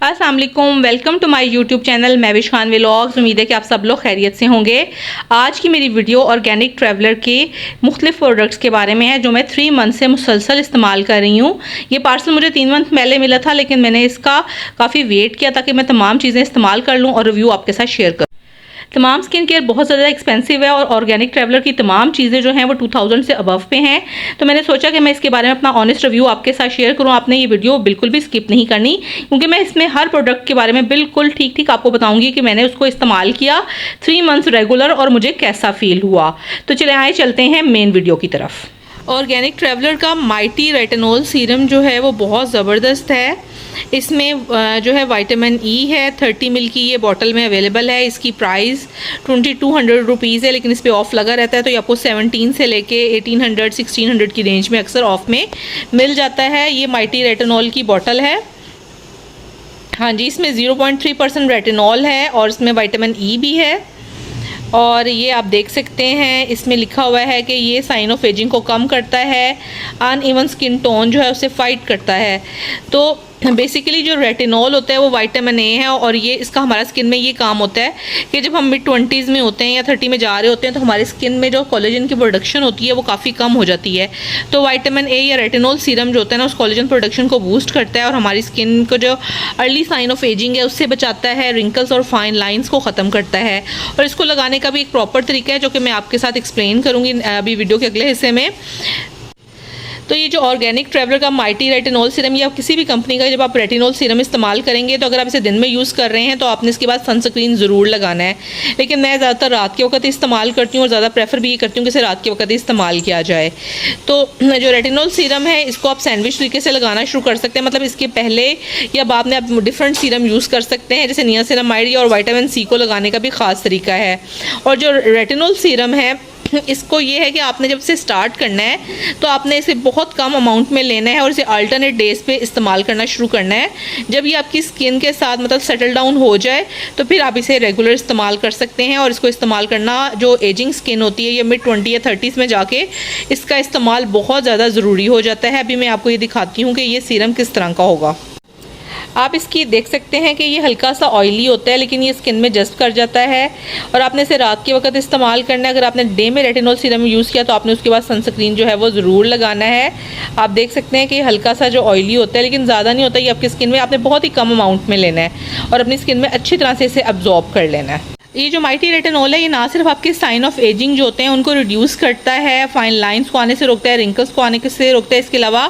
अस्सलाम वालेकुम, welcome to my YouTube channel Mahvish Khan vlogs. उम्मीद है कि आप सब लोग खैरियत से होंगे। आज की मेरी वीडियो ऑर्गेनिक ट्रैवलर के मुख्तलिफ प्रोडक्ट्स के बारे में है जो मैं 3 मंथ से मुसलसल इस्तेमाल कर रही हूँ। ये पार्सल मुझे 3 मंथ पहले मिला था, लेकिन मैंने इसका काफ़ी वेट किया ताकि मैं तमाम चीज़ें इस्तेमाल कर लूँ और रिव्यू आपके साथ शेयर करूँ। तमाम स्किन केयर बहुत ज़्यादा एक्सपेंसिव है और ऑर्गेनिक ट्रैवलर की तमाम चीज़ें जो हैं वो 2000 से अबव पे हैं। तो मैंने सोचा कि मैं इसके बारे में अपना ऑनेस्ट रिव्यू आपके साथ शेयर करूं। आपने ये वीडियो बिल्कुल भी स्किप नहीं करनी, क्योंकि मैं इसमें हर प्रोडक्ट के बारे में बिल्कुल ठीक ठीक आपको बताऊंगी कि मैंने उसको इस्तेमाल किया 3 मंथ्स रेगुलर और मुझे कैसा फील हुआ। तो चले आए चलते हैं मेन वीडियो की तरफ। ऑर्गेनिक ट्रैवलर का माइटी रेटिनॉल सीरम जो है वो बहुत ज़बरदस्त है। इसमें जो है विटामिन ई है। 30 ml की ये बॉटल में अवेलेबल है। इसकी प्राइस 2200 रुपीज़ है, लेकिन इस पर ऑफ़ लगा रहता है तो ये आपको 17 से लेके 1800 1600 की रेंज में अक्सर ऑफ़ में मिल जाता है। ये माइटी रेटिनॉल की बॉटल है। हाँ जी, इसमें 0.3% रेटिनॉल है और इसमें विटामिन ई भी है। और ये आप देख सकते हैं इसमें लिखा हुआ है कि ये साइन ऑफ एजिंग को कम करता है, अनइवन स्किन टोन जो है उसे फाइट करता है। तो बेसिकली जो रेटिनॉल होता है वो विटामिन ए है और ये इसका हमारा स्किन में ये काम होता है कि जब हम मिड 20s में होते हैं या 30 में जा रहे होते हैं तो हमारी स्किन में जो कोलेजन की प्रोडक्शन होती है वो काफ़ी कम हो जाती है। तो विटामिन ए या रेटिनॉल सीरम जो होता है ना उस कोलेजन प्रोडक्शन को बूस्ट करता है और हमारी स्किन को जो अर्ली साइन ऑफ एजिंग है उससे बचाता है, रिंकल्स और फाइन लाइन्स को ख़त्म करता है। और इसको लगाने का भी एक प्रॉपर तरीका है जो कि मैं आपके साथ एक्सप्लेन करूँगी अभी वीडियो के अगले हिस्से में। तो ये जो ऑर्गेनिक ट्रैवलर का माइटी रेटिनॉल सीरम या किसी भी कंपनी का जब आप रेटिनॉल सीरम इस्तेमाल करेंगे तो अगर आप इसे दिन में यूज़ कर रहे हैं तो आपने इसके बाद सनस्क्रीन ज़रूर लगाना है। लेकिन मैं ज़्यादातर रात के वक्त इस्तेमाल करती हूँ और ज़्यादा प्रेफर भी ये करती हूँ कि इसे रात के वक्त ही इस्तेमाल किया जाए। तो जो रेटिनॉल सीरम है इसको आप सैंडविच तरीके से लगाना शुरू कर सकते हैं, मतलब इसके पहले या बाद में आप डिफरेंट सीरम यूज़ कर सकते हैं। जैसे नियासिनामाइड और विटामिन सी को लगाने का भी ख़ास तरीका है। और जो रेटिनॉल सीरम है इसको ये है कि आपने जब इसे स्टार्ट करना है तो आपने इसे बहुत कम अमाउंट में लेना है और इसे अल्टरनेट डेज पे इस्तेमाल करना शुरू करना है। जब ये आपकी स्किन के साथ मतलब सेटल डाउन हो जाए तो फिर आप इसे रेगुलर इस्तेमाल कर सकते हैं। और इसको इस्तेमाल करना जो एजिंग स्किन होती है ये मिड 20 या 30s में जाके इसका इस्तेमाल बहुत ज़्यादा ज़रूरी हो जाता है। अभी मैं आपको ये दिखाती हूँ कि ये सीरम किस तरह का होगा। आप इसकी देख सकते हैं कि ये हल्का सा ऑयली होता है लेकिन ये स्किन में जस्ट कर जाता है और आपने इसे रात के वक्त इस्तेमाल करना है। अगर आपने डे में रेटिनॉल सीरम यूज़ किया तो आपने उसके बाद सनस्क्रीन जो है वो ज़रूर लगाना है। आप देख सकते हैं कि हल्का सा जो ऑयली होता है लेकिन ज़्यादा नहीं होता, ये आपकी स्किन में आपने बहुत ही कम अमाउंट में लेना है और अपनी स्किन में अच्छी तरह से इसे अब्जॉर्ब कर लेना है। ये जो माइटी रेटिनॉल है ये ना सिर्फ आपके साइन ऑफ एजिंग जो होते हैं उनको रिड्यूस करता है, फाइन लाइंस को आने से रोकता है, रिंकल्स को आने से रोकता है। इसके अलावा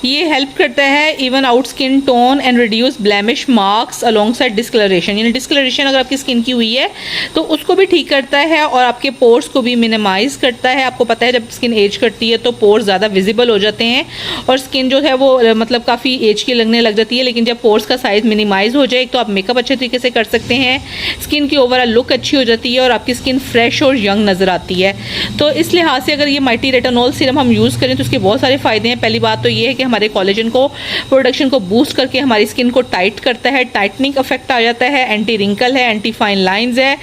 ये हेल्प करता है even out skin tone and reduce blemish marks alongside discoloration. यानी डिस्कलरेशन अगर आपकी स्किन की हुई है तो उसको भी ठीक करता है और आपके पोर्स को भी मिनिमाइज़ करता है। आपको पता है जब स्किन एज करती है तो पोर्स ज़्यादा विजिबल हो जाते हैं और स्किन जो है वो मतलब काफ़ी एज की लगने लग जाती है। लेकिन जब पोर्स का साइज़ मिनिमाइज़ हो जाए तो आप मेकअप अच्छे तरीके से कर सकते हैं, स्किन की ओवरऑल लुक अच्छी हो जाती है और आपकी स्किन फ्रेश और यंग नज़र आती है। तो इस लिहाज से अगर ये माइटी रेटिनॉल सीरम हम यूज़ करें तो उसके बहुत सारे फ़ायदे हैं। पहली बात तो ये है कि हमारे कोलेजन को प्रोडक्शन को बूस्ट करके हमारी स्किन को टाइट करता है, टाइटनिंग इफेक्ट आ जाता है, एंटी रिंकल है, एंटी फाइन लाइंस है।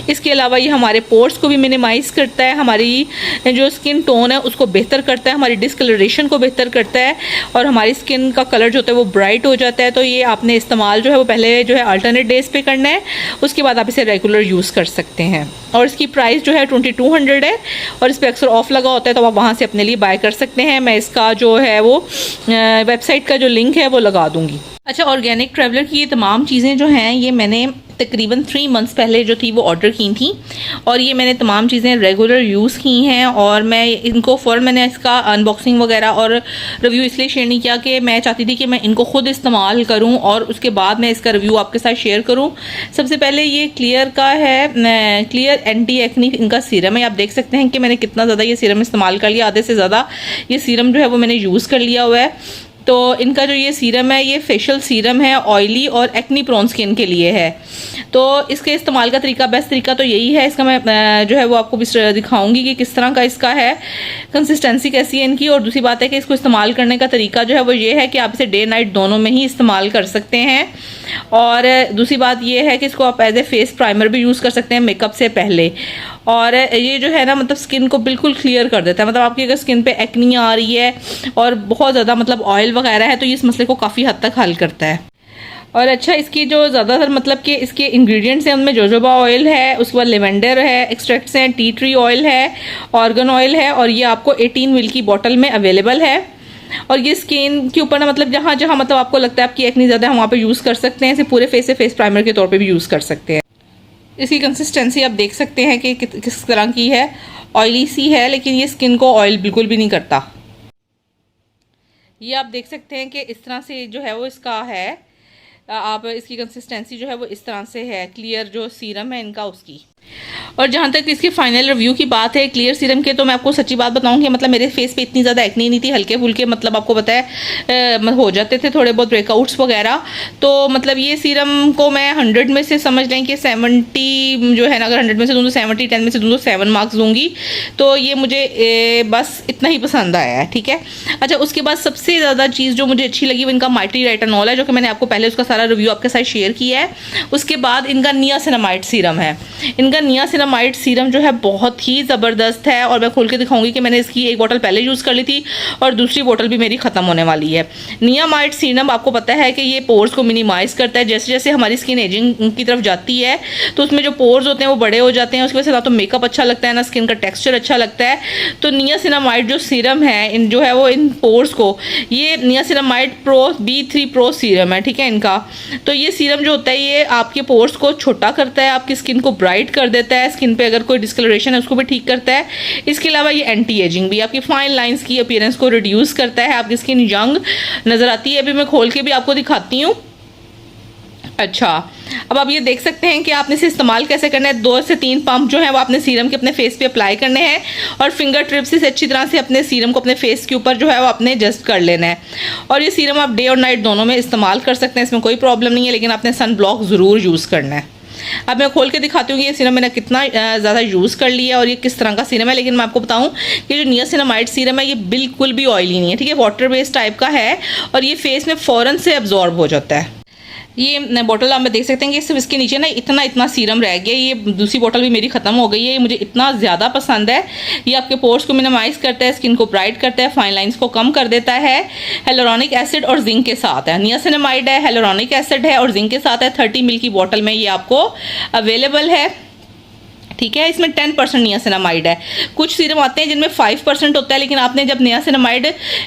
इसके अलावा ये हमारे पोर्स को भी मिनिमाइज़ करता है, हमारी जो स्किन टोन है उसको बेहतर करता है, हमारी डिस्कलरेशन को बेहतर करता है और हमारी स्किन का कलर जो होता है वो ब्राइट हो जाता है। तो ये आपने इस्तेमाल जो है वो पहले जो है अल्टरनेट डेज पे करना है, उसके बाद आप इसे रेगुलर यूज़ कर सकते हैं। और इसकी प्राइस जो है 2200 है और इस पर अक्सर ऑफ लगा होता है तो आप वहाँ से अपने लिए बाय कर सकते हैं। मैं इसका जो है वो वेबसाइट का जो लिंक है वो लगा दूँगी। अच्छा, ऑर्गेनिक ट्रैवलर की ये तमाम चीज़ें जो हैं ये मैंने तकरीबन 3 मंथ्स पहले जो थी वो ऑर्डर की थी और ये मैंने तमाम चीज़ें रेगुलर यूज़ की हैं और मैं इनको फ़ौरन मैंने इसका अनबॉक्सिंग वगैरह और रिव्यू इसलिए शेयर नहीं किया कि मैं चाहती थी कि मैं इनको खुद इस्तेमाल करूं और उसके बाद मैं इसका रिव्यू आपके साथ शेयर करूं। सबसे पहले ये क्लियर का है, क्लियर एंटी एक्नी इनका सीरम है। आप देख सकते हैं कि मैंने कितना ज़्यादा ये सीरम इस्तेमाल कर लिया, आधे से ज़्यादा ये सीरम जो है वो मैंने यूज़ कर लिया हुआ है। तो इनका जो ये सीरम है ये फेशियल सीरम है, ऑयली और एक्नी प्रोन स्किन के लिए है। तो इसके इस्तेमाल का तरीका, बेस्ट तरीका तो यही है। इसका मैं जो है वो आपको भी दिखाऊंगी कि किस तरह का इसका है, कंसिस्टेंसी कैसी है इनकी। और दूसरी बात है कि इसको इस्तेमाल करने का तरीका जो है वो ये है कि आप इसे डे नाइट दोनों में ही इस्तेमाल कर सकते हैं। और दूसरी बात ये है कि इसको आप एज ए फेस प्राइमर भी यूज़ कर सकते हैं मेकअप से पहले। और ये जो है ना मतलब स्किन को बिल्कुल क्लियर कर देता है। मतलब आपकी अगर स्किन पे एक्नी आ रही है और बहुत ज़्यादा मतलब ऑयल वगैरह है तो ये इस मसले को काफ़ी हद तक हल करता है। और अच्छा, इसकी जो ज़्यादातर मतलब कि इसके इंग्रेडिएंट्स हैं उनमें जोजोबा ऑयल है, उसके बाद लेवेंडर है, एक्सट्रैक्ट्स हैं, टी ट्री ऑयल है, ऑर्गन ऑयल है, और ये आपको 18 ml की बॉटल में अवेलेबल है। और ये स्किन के ऊपर ना मतलब जहाँ जहाँ मतलब आपको लगता है आपकी एक्ने ज़्यादा है वहाँ पे यूज़ कर सकते हैं। इसे पूरे फेस से फेस प्राइमर के तौर पे भी यूज़ कर सकते हैं। इसकी कंसिस्टेंसी आप देख सकते हैं कि किस तरह की है, ऑयली सी है, लेकिन ये स्किन को ऑयल बिल्कुल भी नहीं करता। ये आप देख सकते हैं कि इस तरह से जो है वो इसका है, आप इसकी कंसिस्टेंसी जो है वो इस तरह से है, क्लियर जो सीरम है इनका उसकी। और जहाँ तक इसकी फाइनल रिव्यू की बात है क्लियर सीरम के, तो मैं आपको सच्ची बात बताऊँ कि मतलब मेरे फेस पे इतनी ज़्यादा एक्ने नहीं थी, हल्के फुल्के मतलब आपको पता है हो जाते थे थोड़े बहुत ब्रेकआउट्स वगैरह। तो मतलब ये सीरम को मैं 100 में से समझ लें कि 70 जो है ना, अगर 100 में से दूँ तो 70, 10 में से दूँ तो 7 मार्क्स दूँगी। तो ये मुझे बस इतना ही पसंद आया है, ठीक है। अच्छा, उसके बाद सबसे ज़्यादा चीज़ जो मुझे अच्छी लगी वो इनका माइटी रेटिनॉल है, जो कि मैंने आपको पहले उसका सारा रिव्यू आपके साथ शेयर किया है। उसके बाद इनका नियासिनामाइड सीरम है। इनका नियासिनामाइड सीरम जो है बहुत ही ज़बरदस्त है, और मैं खोल के दिखाऊंगी कि मैंने इसकी एक बोतल पहले यूज़ कर ली थी और दूसरी बोतल भी मेरी ख़त्म होने वाली है। नियामाइड सीरम आपको पता है कि ये पोर्स को मिनिमाइज़ करता है। जैसे जैसे हमारी स्किन एजिंग की तरफ जाती है तो उसमें जो पोर्स होते हैं वो बड़े हो जाते हैं, उसकी वजह से ना तो मेकअप अच्छा लगता है ना स्किन का टेक्स्चर अच्छा लगता है। तो नियासिनामाइड जो सीरम है इन जो है वो इन पोर्स को, ये niacinamide pro B3 pro serum है, ठीक है इनका। तो ये सीरम जो होता है ये आपके पोर्स को छोटा करता है, आपकी स्किन को ब्राइट कर देता है, स्किन पे अगर कोई डिस्कलरेशन है उसको भी ठीक करता है। इसके अलावा ये एंटी एजिंग भी, आपकी फाइन लाइंस की अपीयरेंस को रिड्यूस करता है, आपकी स्किन यंग नज़र आती है। अभी मैं खोल के भी आपको दिखाती हूँ। अच्छा, अब आप ये देख सकते हैं कि आपने इसे इस्तेमाल कैसे करना है। 2 से 3 पंप जो है वो आपने सीरम के अपने फेस पे अप्लाई करने हैं, और फिंगर टिप से अच्छी तरह से अपने सीरम को अपने फेस के ऊपर जो है वो आपने एडजस्ट कर लेना है। और ये सीरम आप डे और नाइट दोनों में इस्तेमाल कर सकते हैं, इसमें कोई प्रॉब्लम नहीं है, लेकिन आपने सन ब्लॉक ज़रूर यूज़ करना है। अब मैं खोल के दिखाती हूँ कि ये सीरम मैंने कितना ज़्यादा यूज़ कर लिया है और ये किस तरह का सीरम है। लेकिन मैं आपको बताऊँ कि जो नियासिनामाइड सीरम है ये बिल्कुल भी ऑयली नहीं है, ठीक है, वाटर बेस्ड टाइप का है, और ये फेस में फ़ौरन से एब्जॉर्ब हो जाता है। ये बोतल आप देख सकते हैं कि सिर्फ इसके नीचे ना इतना सीरम रह गया। ये दूसरी बोतल भी मेरी ख़त्म हो गई है। ये मुझे इतना ज़्यादा पसंद है। ये आपके पोर्स को मिनिमाइज़ करता है, स्किन को ब्राइट करता है, फाइन लाइंस को कम कर देता है। हेलोरॉनिक एसिड और जिंक के साथ है। नियासिनामाइड है, हेलोरॉनिक एसिड है और जिंक के साथ है। 30 ml की बोतल में ये आपको अवेलेबल है, ठीक है। इसमें 10% नियासिनामाइड है। कुछ सीरम आते हैं जिनमें 5% होता है, लेकिन आपने जब नियासिनामाइड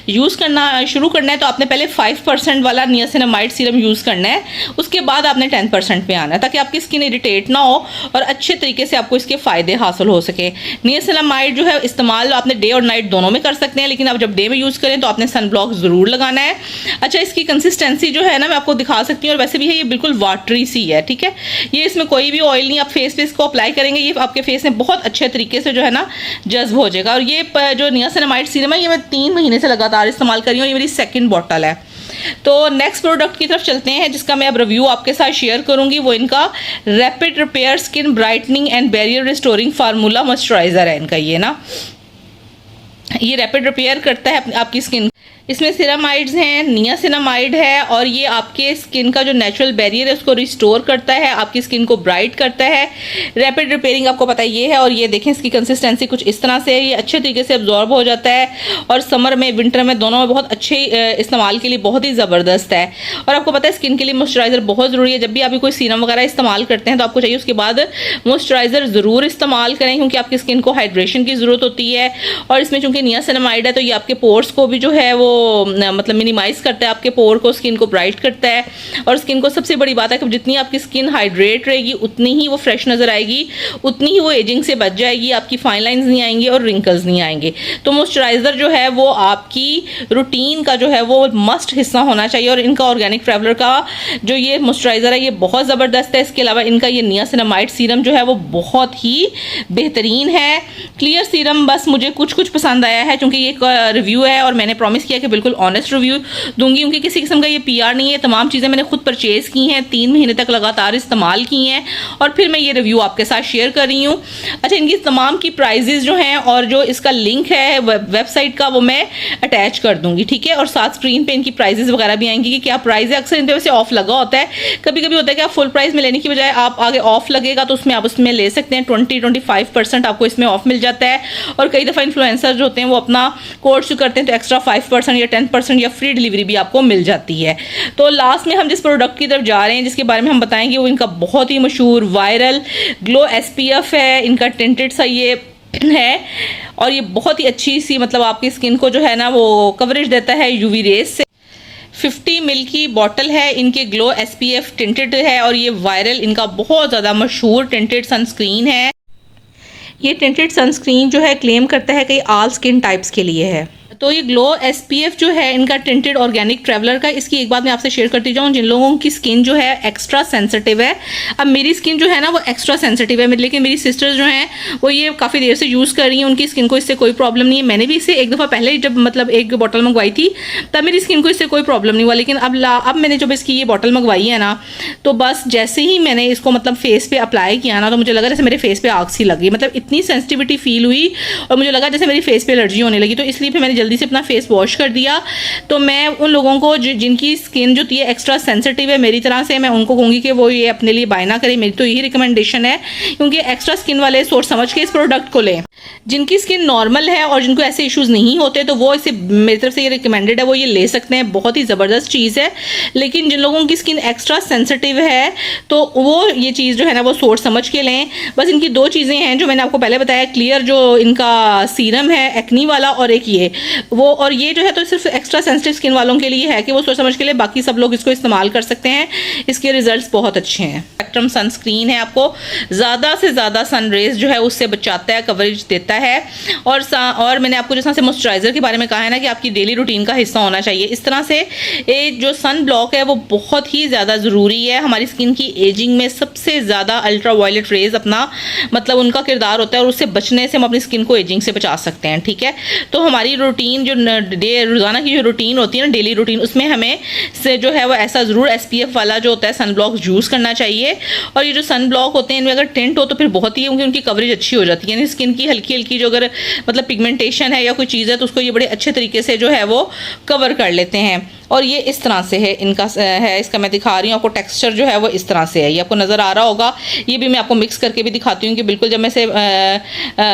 यूज़ करना शुरू करना है तो आपने पहले 5% वाला नियासिनामाइड सीरम यूज़ करना है, उसके बाद आपने 10% पे आना है, ताकि आपकी स्किन इरिटेट ना हो और अच्छे तरीके से आपको इसके फ़ायदे हासिल हो सके। नियासिनामाइड जो है इस्तेमाल आपने डे और नाइट दोनों में कर सकते हैं, लेकिन आप जब डे में यूज़ करें तो आपने सन ब्लॉक ज़रूर लगाना है। अच्छा, इसकी कंसिस्टेंसी जो है ना मैं आपको दिखा सकती हूँ, और वैसे भी है ये बिल्कुल वाटरी सी है, ठीक है। ये इसमें कोई भी ऑयल नहीं, आप फेस पे इसको अप्लाई करेंगे ये आपके फेस में बहुत अच्छे तरीके से जो है ना जज्ब हो जाएगा। और ये जो नियासिनामाइड सीरम है ये मैं 3 महीने से लगातार इस्तेमाल कर रही हूँ, ये मेरी 2nd बॉटल है। तो नेक्स्ट प्रोडक्ट की तरफ चलते हैं, जिसका मैं अब रिव्यू आपके साथ शेयर करूंगी। वो इनका rapid repair skin brightening and barrier restoring formula moisturiser है इनका। ये ना ये रैपिड रिपेयर करता है आपकी स्किन। इसमें सिरामाइड्स हैं, नियासिनामाइड है, और ये आपके स्किन का जो नेचुरल बैरियर है उसको रिस्टोर करता है, आपकी स्किन को ब्राइट करता है। रैपिड रिपेयरिंग आपको पता ये है, और ये देखें इसकी कंसिस्टेंसी कुछ इस तरह से है। ये अच्छे तरीके से अब्जॉर्ब हो जाता है, और समर में विंटर में दोनों में बहुत अच्छे इस्तेमाल के लिए बहुत ही ज़बरदस्त है। और आपको पता है स्किन के लिए मॉइस्चराइज़र बहुत ज़रूरी है। जब भी आप कोई सीरम वगैरह इस्तेमाल करते हैं तो आपको चाहिए उसके बाद मॉइस्चराइज़र ज़रूर इस्तेमाल करें, क्योंकि आपकी स्किन को हाइड्रेशन की ज़रूरत होती है। और इसमें चूँकि नियासिनामाइड है तो ये आपके पोर्स को भी जो है वो मतलब मिनिमाइज़ करता है, आपके पोर को, स्किन को ब्राइट करता है। और स्किन को सबसे बड़ी बात है कि जितनी आपकी स्किन हाइड्रेट रहेगी उतनी ही वो फ्रेश नज़र आएगी, उतनी ही वो एजिंग से बच जाएगी, आपकी फाइन लाइंस नहीं आएंगी और रिंकल्स नहीं आएंगे। तो मॉइस्चराइज़र जो है वो आपकी रूटीन का जो है वो मस्ट हिस्सा होना चाहिए। और इनका ऑर्गेनिक ट्रैवलर का जो ये मॉइस्चराइज़र है ये बहुत ज़बरदस्त है। इसके अलावा इनका ये नियासिनामाइड सीरम जो है वो बहुत ही बेहतरीन है। क्लियर सीरम बस मुझे कुछ पसंद आया है, क्योंकि ये एक रिव्यू है और मैंने प्रॉमिस किया कि बिल्कुल ऑनेस्ट रिव्यू दूंगी, क्योंकि किसी किस्म का ये PR नहीं है। तमाम चीज़ें मैंने खुद परचेज़ की हैं, 3 महीने तक लगातार इस्तेमाल की हैं, और फिर मैं ये रिव्यू आपके साथ शेयर कर रही हूँ। अच्छा, इनकी तमाम की प्राइजेज़ जो हैं और जो इसका लिंक है वेबसाइट का वो मैं अटैच कर दूंगी, ठीक है। और साथ स्क्रीन पे इनकी प्राइजेज़ वगैरह भी आएंगी कि क्या प्राइस है। अक्सर इन पर वैसे ऑफ लगा होता है, कभी कभी होता है कि आप फुल प्राइस में लेने की बजाय आप आगे ऑफ लगेगा तो उसमें आप उसमें ले सकते हैं। 20-25% आपको इसमें ऑफ मिल जाता है। और कई दफ़ा इन्फ्लुएंसर जो होते हैं वो अपना कोर्स जो करते हैं तो एक्स्ट्रा 5% 5% या 10% या फ्री डिलीवरी भी आपको मिल जाती है। तो लास्ट में हम जिस प्रोडक्ट की तरफ जा रहे हैं, जिसके बारे में हम बताएंगे, वो इनका बहुत ही मशहूर वायरल ग्लो SPF है। इनका टिंटेड सा ये है और ये बहुत ही अच्छी सी मतलब आपकी स्किन को जो है ना वो कवरेज देता है UV रेज से। 50 ml की बॉटल है, इनके ग्लो SPF टिंटेड है और ये वायरल इनका बहुत ज़्यादा मशहूर टिंटेड सनस्क्रीन है। ये टिंटेड सनस्क्रीन जो है क्लेम करता है कि ऑल स्किन टाइप्स के लिए है। तो ये ग्लो SPF जो है इनका टिंटेड ऑर्गेनिक ट्रैवलर का, इसकी एक बात मैं आपसे शेयर करती जाऊँ, जिन लोगों की स्किन जो है एक्स्ट्रा सेंसिटिव है। अब मेरी स्किन जो है ना वो एक्स्ट्रा सेंसिटिव है, लेकिन मेरी सिस्टर्स जो हैं वो ये काफ़ी देर से यूज़ कर रही हैं, उनकी स्किन को इससे कोई प्रॉब्लम नहीं है। मैंने भी इसे एक दफ़ा पहले जब मतलब एक बॉटल मंगवाई थी तब मेरी स्किन को इससे कोई प्रॉब्लम नहीं हुआ, लेकिन अब मैंने जब इसकी ये बॉटल मंगवाई है ना, तो बस जैसे ही मैंने इसको मतलब फेस पे अप्लाई किया ना, तो मुझे लगा जैसे मेरे फेस पे आग सी लगी, मतलब इतनी सेंसिटिविटी फील हुई और मुझे लगा जैसे मेरी फेस पे एलर्जी होने लगी। तो इसलिए फिर मैंने जल्दी से अपना फेस वॉश कर दिया। तो मैं उन लोगों को जिनकी स्किन जो है एक्स्ट्रा सेंसिटिव है मेरी तरह से, मैं उनको कहूँगी कि वो ये अपने लिए बाय ना करें। मेरी तो यही रिकमेंडेशन है, क्योंकि एक्स्ट्रा स्किन वाले सोच समझ के इस प्रोडक्ट को लें। जिनकी स्किन नॉर्मल है और जिनको ऐसे इश्यूज़ नहीं होते तो वो इसे मेरी तरफ से ये रिकमेंडेड है, वो ये ले सकते हैं, बहुत ही ज़बरदस्त चीज़ है। लेकिन जिन लोगों की स्किन एक्स्ट्रा सेंसिटिव है तो वो ये चीज़ जो है ना वो सोच समझ के लें। बस इनकी दो चीज़ें हैं जो मैंने आपको पहले बताया, क्लियर जो इनका सीरम है एक्नी वाला, और एक ये वो, और ये जो है तो सिर्फ एक्स्ट्रा सेंसिटिव स्किन वालों के लिए है कि वो सोच समझ के लिए, बाकी सब लोग इसको इस्तेमाल कर सकते हैं। इसके रिजल्ट्स बहुत अच्छे हैं। स्पेक्ट्रम सनस्क्रीन है, आपको ज़्यादा से ज़्यादा सन रेज जो है उससे बचाता है, कवरेज देता है। और मैंने आपको जिस तरह से मॉइस्चराइज़र के बारे में कहा है ना कि आपकी डेली रूटीन का हिस्सा होना चाहिए, इस तरह से ये जो सन ब्लॉक है वो बहुत ही ज़्यादा ज़रूरी है। हमारी स्किन की एजिंग में सबसे ज़्यादा अल्ट्रा वायलेट रेज अपना मतलब उनका किरदार होता है, और उससे बचने से हम अपनी स्किन को एजिंग से बचा सकते हैं। ठीक है, तो हमारी रूटीन जो रोज़ाना की जो रूटीन होती है ना, डेली रूटीन, उसमें हमें से जो है वो ऐसा ज़रूर SPF वाला जो होता है सन ब्लॉक यूज़ करना चाहिए। और ये जो सन ब्लॉक होते हैं इनमें अगर टिंट हो तो फिर बहुत ही उनकी कवरेज अच्छी हो जाती है, यानी स्किन की हल्की हल्की जो अगर मतलब पिगमेंटेशन है या कोई चीज़ है तो उसको ये बड़े अच्छे तरीके से जो है वो कवर कर लेते हैं। और ये इस तरह से है इनका है, इसका मैं दिखा रही हूँ आपको, टेक्सचर जो है वो इस तरह से है, ये आपको नज़र आ रहा होगा। ये भी मैं आपको मिक्स करके भी दिखाती हूँ कि बिल्कुल जब मैं इसे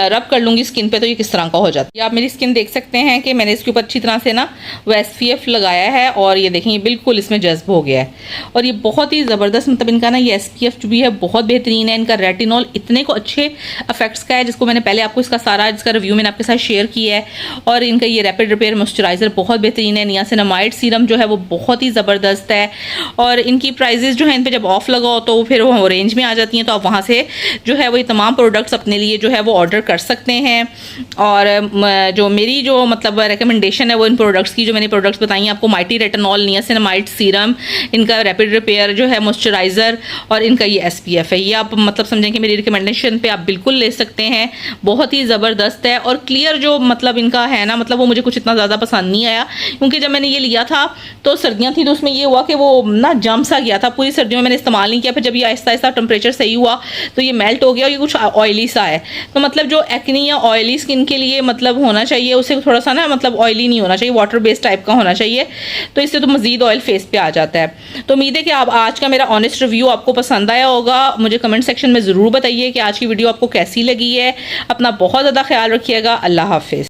रब कर लूँगी स्किन पे तो ये किस तरह का हो जाता है। आप मेरी स्किन देख सकते हैं कि मैंने इसके ऊपर अच्छी तरह से ना वो SPF लगाया है और ये देखें ये बिल्कुल इसमें जज्ब हो गया है। और ये बहुत ही ज़बरदस्त मतलब इनका ना ये SPF जो भी है बहुत बेहतरीन है। इनका रेटिनॉल इतने को अच्छे इफेक्ट्स का है, जिसको मैंने पहले आपको इसका सारा इसका रिव्यू मैंने आपके साथ शेयर किया है। और इनका ये रैपिड रिपेयर मॉइस्चराइज़र बहुत बेहतरीन है। नियासिनामाइड सीरम जो है वो बहुत ही ज़बरदस्त है। और इनकी प्राइजेस जो है इन पे जब ऑफ लगाओ तो फिर वो रेंज में आ जाती हैं, तो आप वहाँ से जो है वो ये तमाम प्रोडक्ट्स अपने लिए जो है वो ऑर्डर कर सकते हैं। और जो मेरी जो मतलब रिकमेंडेशन है वो इन प्रोडक्ट्स की, जो मैंने प्रोडक्ट्स बताई हैं आपको, माइटी रेटिनॉल, नियासिनामाइड सीरम, इनका रैपिड रिपेयर जो है मॉइस्चराइज़र, और इनका ये SPF है, ये आप मतलब समझें कि मेरी रिकमेंडेशन पे आप बिल्कुल ले सकते हैं। बहुत ही ज़बरदस्त है। और क्लियर जो मतलब इनका है ना, मतलब वो मुझे कुछ इतना ज़्यादा पसंद नहीं आया, क्योंकि जब मैंने ये लिया था तो सर्दियाँ थी, तो उसमें ये हुआ कि वो ना जम सा गया था, पूरी सर्दियों में मैंने इस्तेमाल नहीं किया। फिर जब ये आहिस्ता आहिस्ता टेम्परेचर सही हुआ तो ये मेल्ट हो गया और ये कुछ ऑयली सा है। तो मतलब जो एक्नी या ऑयली स्किन के लिए मतलब होना चाहिए, उसे थोड़ा सा ना मतलब ऑयली नहीं होना चाहिए, वाटर बेस्ड टाइप का होना चाहिए, तो इससे तो मज़ीद ऑयल फेस पे आ जाता है। तो उम्मीद है कि आप आज का मेरा ऑनेस्ट रिव्यू आपको पसंद आया होगा। मुझे कमेंट सेक्शन में ज़रूर बताइए कि आज की वीडियो आपको कैसी लगी है। अपना बहुत ज़्यादा ख्याल रखिएगा। अल्लाह हाफिज़।